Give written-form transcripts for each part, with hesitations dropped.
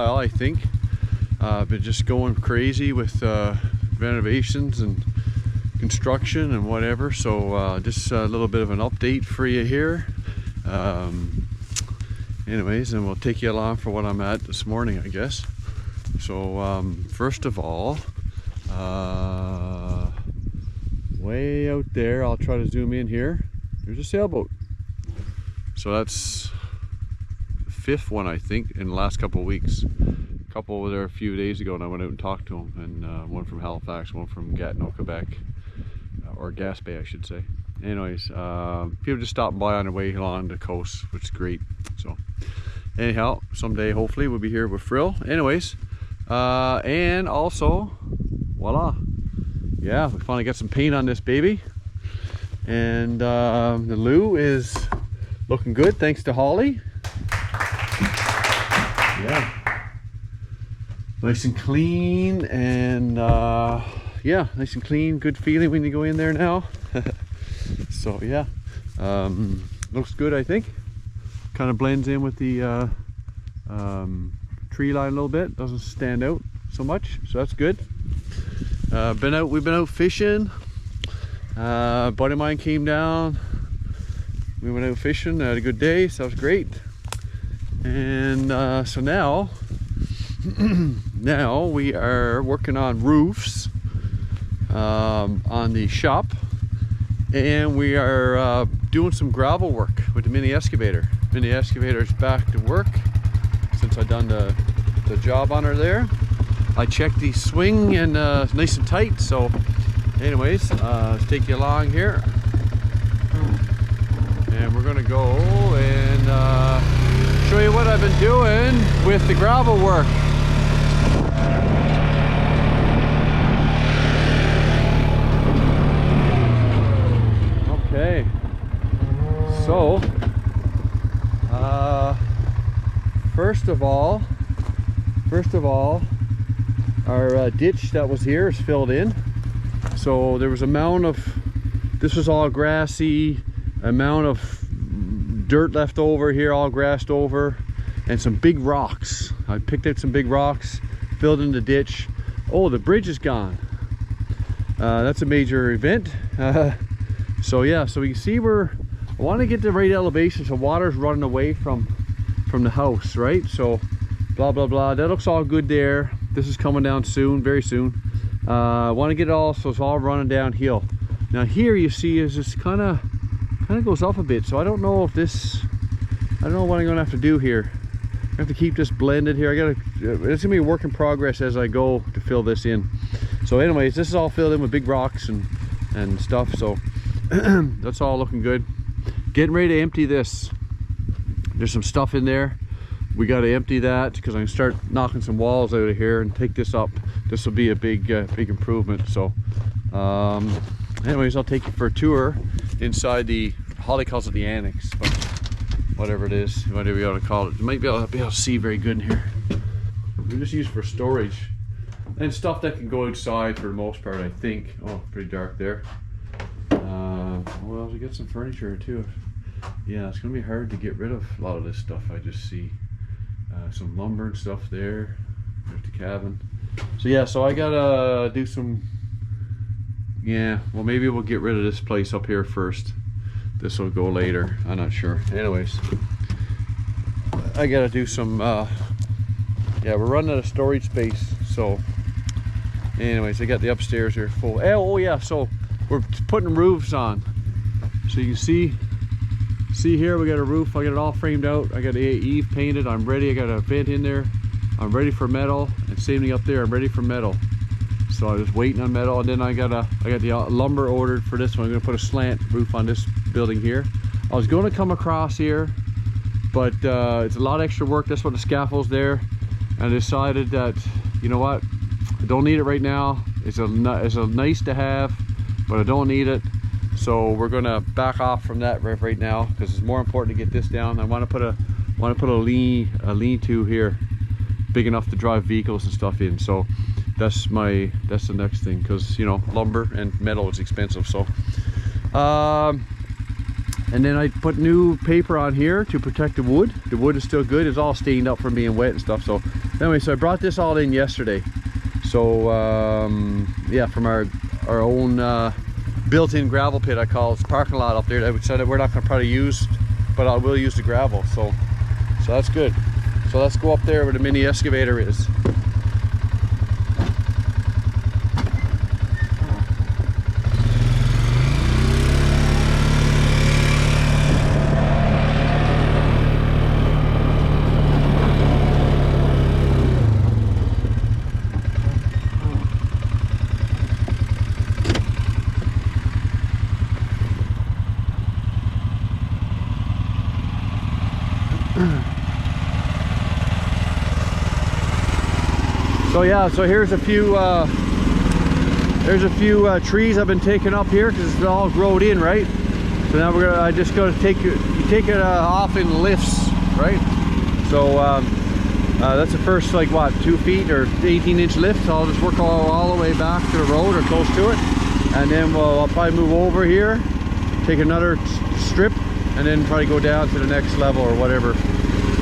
while, I think. Been just going crazy with renovations and construction and whatever, so just a little bit of an update for you here. Anyways, and we'll take you along for what I'm at this morning, I guess. So first of all, way out there, I'll try to zoom in here, there's a sailboat. So that's the 5th one, I think, in the last couple of weeks. A couple were there a few days ago and I went out and talked to them, and one from Halifax, one from Gatineau, Quebec, or Gaspé I should say. Anyways, people just stopping by on their way along the coast, which is great. So anyhow, someday hopefully we'll be here with Frill. Anyways, and also, voila, yeah, we finally got some paint on this baby, and the loo is looking good thanks to Holly. Yeah, nice and clean, and yeah, nice and clean, good feeling when you go in there now. So yeah, looks good, I think. Kind of blends in with the tree line a little bit, doesn't stand out so much, so that's good. We've been out fishing. A buddy of mine came down, we went out fishing, had a good day, so that was great. And so now now we are working on roofs on the shop, and we are doing some gravel work with the mini excavator. Mini excavator is back to work since I've done the job on her there. I checked the swing, and it's nice and tight. So anyways, let's take you along here, and we're gonna go and show you what I've been doing with the gravel work. Okay, so first of all, our ditch that was here is filled in. So there was a mound of, this was all grassy, amount of dirt left over here, all grassed over, and some big rocks. I picked out some big rocks, filled in the ditch. Oh, the bridge is gone. That's a major event. So yeah, so you can see I want to get the right elevation so water's running away from the house, right? So blah blah blah, that looks all good there. This is coming down soon, very soon. I want to get it all so it's all running downhill. Now here you see is this kind of goes up a bit, so I don't know what I'm gonna have to do here. I have to keep this blended here. It's gonna be a work in progress as I go to fill this in. So anyways, this is all filled in with big rocks and stuff, so that's all looking good. Getting ready to empty this. There's some stuff in there. We got to empty that because I'm gonna start knocking some walls out of here and take this up. This will be a big improvement. So anyways, I'll take you for a tour inside the, Holly calls it the annex, but whatever it is, whatever you want to call it. You might be able to see very good in here. We just use for storage and stuff that can go outside for the most part, I think. Oh, pretty dark there. Well, we got some furniture too. Yeah, it's gonna be hard to get rid of a lot of this stuff. I just see some lumber and stuff there. There's the cabin. So yeah, so I gotta do some, yeah, well maybe we'll get rid of this place up here first. This will go later, I'm not sure. Anyways, I gotta do some, yeah, we're running out of storage space. So anyways, I got the upstairs here full. Oh yeah, so we're putting roofs on. So you can see here, we got a roof. I got it all framed out. I got the eave painted. I'm ready. I got a vent in there. I'm ready for metal, and same thing up there. I'm ready for metal. So I was waiting on metal, and then I got the lumber ordered for this one. I'm gonna put a slant roof on this building here. I was going to come across here, but it's a lot of extra work. That's what the scaffold's there, and I decided that, you know what, I don't need it right now. It's a nice to have, but I don't need it. So we're gonna back off from that right now because it's more important to get this down. I want to put a lean-to here, big enough to drive vehicles and stuff in. So that's the next thing, because you know, lumber and metal is expensive. So And then I put new paper on here to protect the wood. The wood is still good. It's all stained up from being wet and stuff. So anyway, so I brought this all in yesterday. So yeah, from our own built-in gravel pit, I call it, parking lot up there that we said that we're not going to probably use, but I will use the gravel. So that's good. So let's go up there where the mini excavator is. So yeah, so here's a few trees I've been taking up here because it's all growed in, right? So now I just gotta take it off in lifts, right? So that's the first, like, what, 2 feet or 18-inch lift. So I'll just work all the way back to the road or close to it, and then I'll probably move over here, take another strip, and then probably go down to the next level or whatever.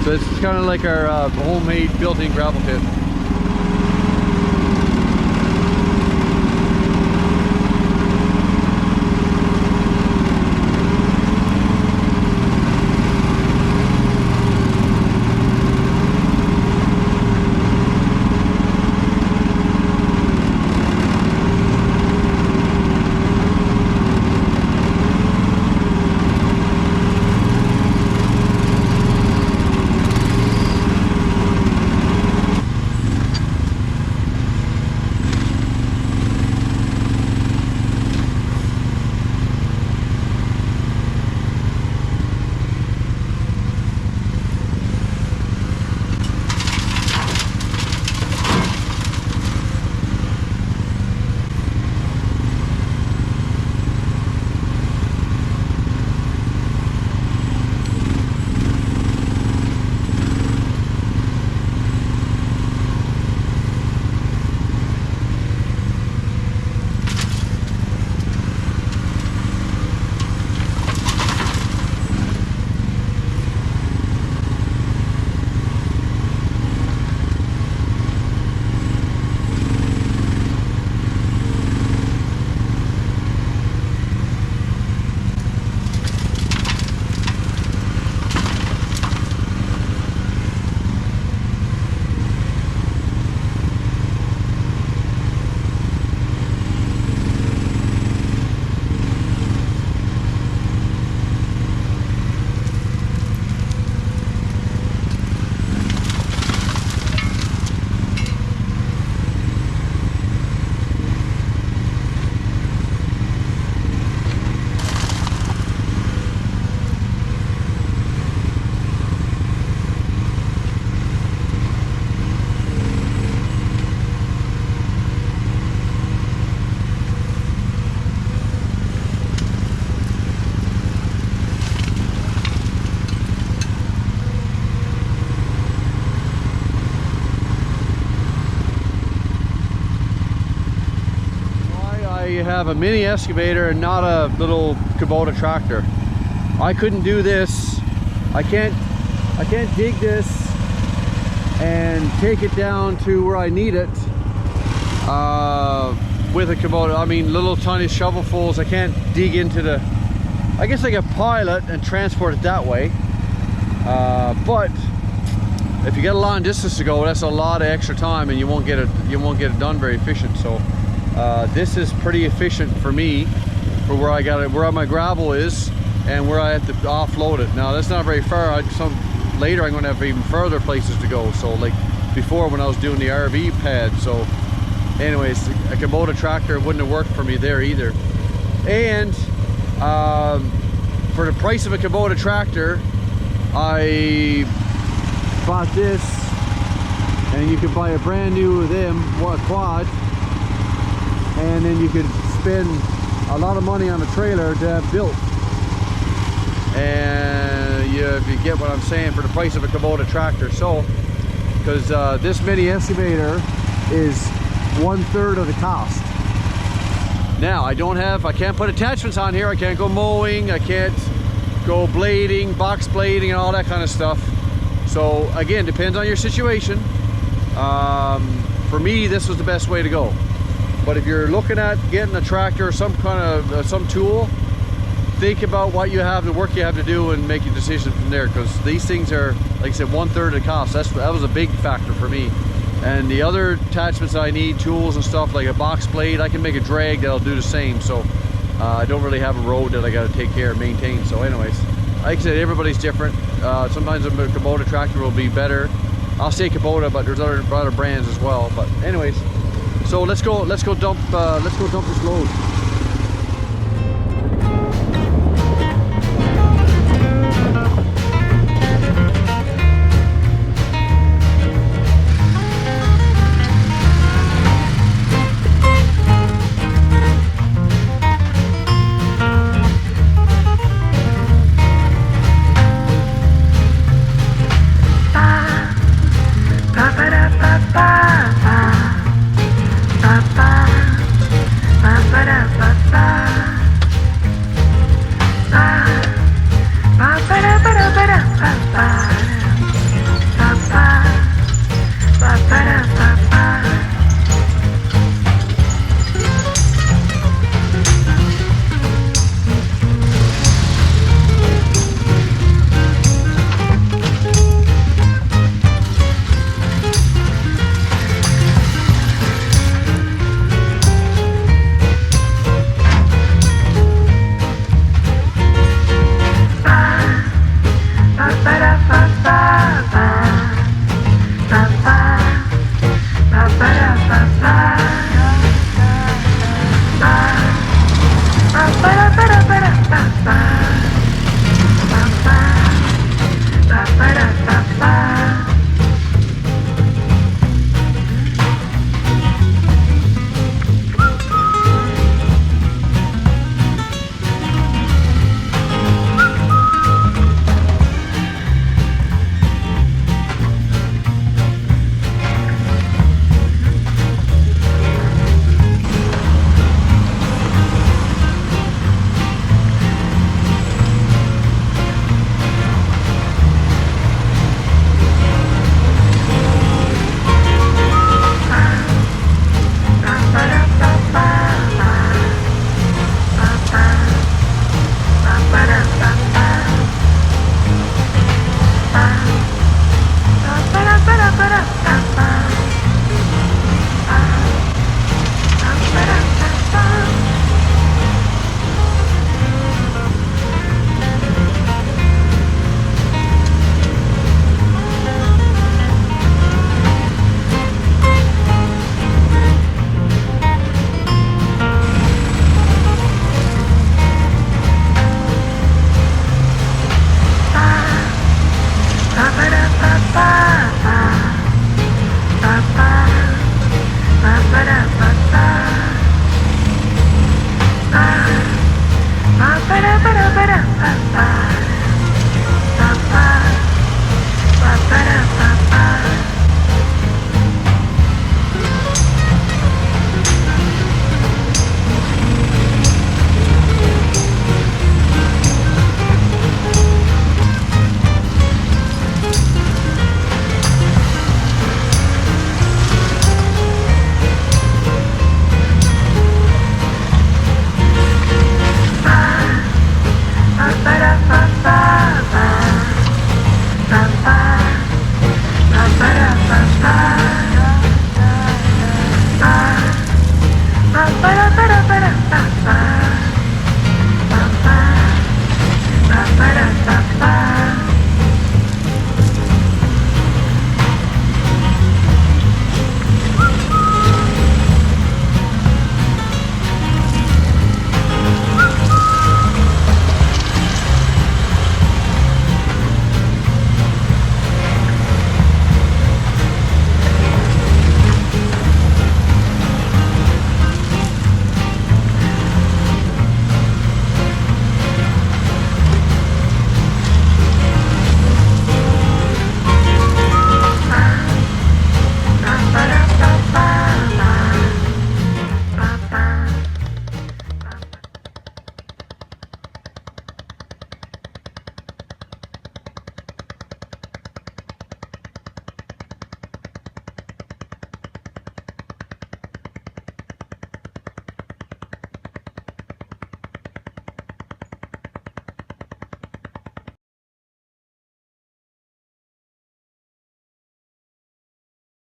So it's kind of like our homemade built-in gravel pit. Have a mini excavator and not a little Kubota tractor. I couldn't do this. I can't dig this and take it down to where I need it with a Kubota. I mean, little tiny shovelfuls. I can't dig into the, I guess I can pile it and transport it that way, but if you got a long distance to go, that's a lot of extra time and you won't get it done very efficient. So this is pretty efficient for me, for where I got it, where my gravel is, and where I have to offload it. Now that's not very far. Later I'm going to have even further places to go. So like before when I was doing the RV pad. So anyways, a Kubota tractor wouldn't have worked for me there either. And for the price of a Kubota tractor, I bought this, and you can buy a brand new of them, a quad, and then you could spend a lot of money on a trailer to have built. And if you get what I'm saying, for the price of a Kubota tractor. So because this mini excavator is 1/3 of the cost. Now I can't put attachments on here. I can't go mowing, I can't go blading, box blading, and all that kind of stuff. So again, depends on your situation. For me, this was the best way to go. But if you're looking at getting a tractor or some kind of some tool, think about what you have, the work you have to do, and make your decision from there. Because these things are, like I said, 1/3 of the cost. That was a big factor for me. And the other attachments I need, tools and stuff like a box blade, I can make a drag that'll do the same. So I don't really have a road that I got to take care of, maintain. So anyways, like I said, everybody's different. Sometimes a Kubota tractor will be better. I'll say Kubota, but there's other brands as well. But anyways, so let's go dump this load. Ba ba ba ba ba ba.